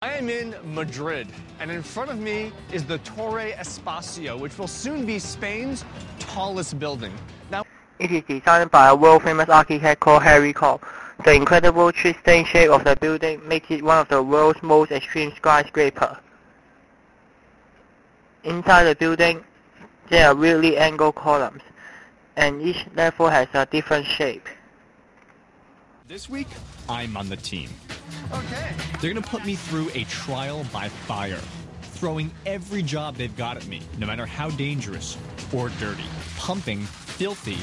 I am in Madrid, and in front of me is the Torre Espacio, which will soon be Spain's tallest building. Now, it is designed by a world-famous architect called Harry Cobb. The incredible twisting shape of the building makes it one of the world's most extreme skyscrapers. Inside the building, there are weirdly angled columns, and each level has a different shape. This week, I'm on the team. okay. They're gonna put me through a trial by fire, throwing every job they've got at me, no matter how dangerous or dirty. Pumping filthy,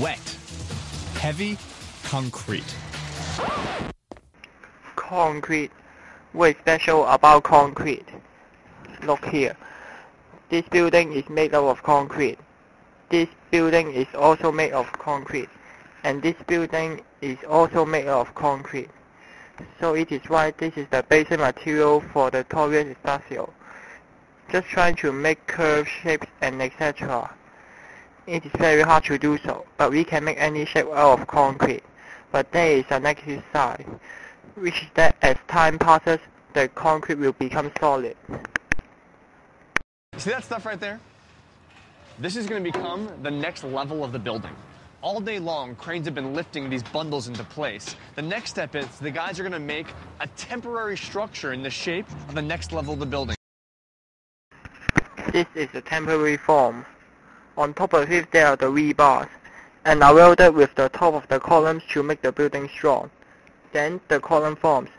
wet, heavy concrete. Concrete. What is special about concrete? Look here. This building is made up of concrete. This building is also made of concrete. And this building is also made of concrete. So it is why this is the basic material for the Torre Espacio. Just trying to make curved shapes and etc. It is very hard to do so, but we can make any shape out of concrete. But there is a negative side, which is that as time passes, the concrete will become solid. See that stuff right there? This is going to become the next level of the building. All day long, cranes have been lifting these bundles into place. The next step is the guys are going to make a temporary structure in the shape of the next level of the building. This is a temporary form. On top of it there are the rebars, and are welded with the top of the columns to make the building strong. Then the column forms,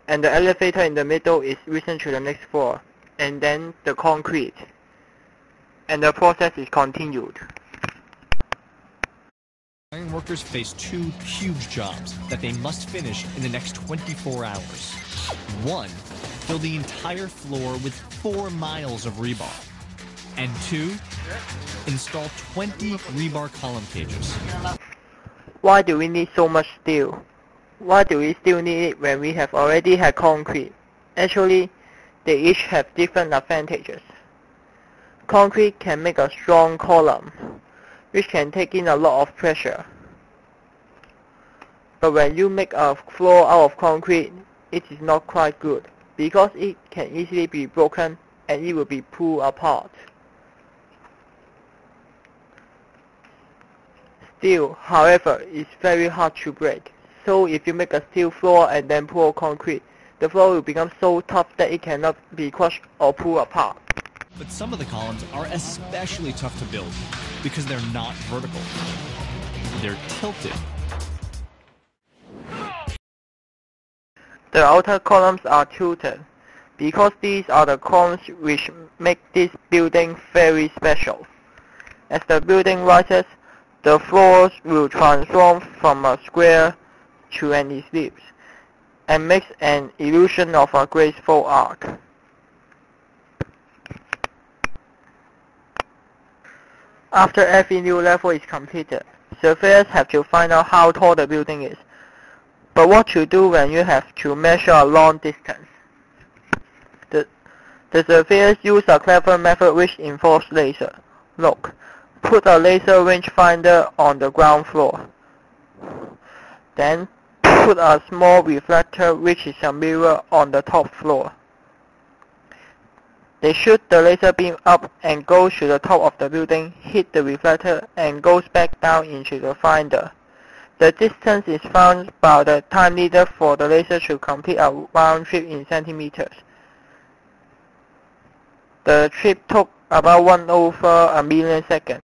and the elevator in the middle is risen to the next floor, and then the concrete. And the process is continued. Iron workers face two huge jobs that they must finish in the next 24 hours. One, fill the entire floor with 4 miles of rebar. And 2, install 20 rebar column cages. Why do we need so much steel? Why do we still need it when we have already had concrete? Actually, they each have different advantages. Concrete can make a strong column, which can take in a lot of pressure. But when you make a floor out of concrete, it is not quite good, because it can easily be broken and it will be pulled apart. Steel, however, is very hard to break, so if you make a steel floor and then pour concrete, the floor will become so tough that it cannot be crushed or pulled apart. But some of the columns are especially tough to build because they're not vertical. They're tilted. The outer columns are tilted, because these are the columns which make this building very special. As the building rises, the floors will transform from a square to an ellipse, and makes an illusion of a graceful arc. After every new level is completed, surveyors have to find out how tall the building is. But what to do when you have to measure a long distance? The surveyors use a clever method which involves laser. Look, put a laser rangefinder on the ground floor. Then put a small reflector which is a mirror on the top floor. They shoot the laser beam up and goes to the top of the building, hit the reflector, and goes back down into the finder. The distance is found by the time needed for the laser to complete a round trip in centimeters. The trip took about 1/1 million seconds.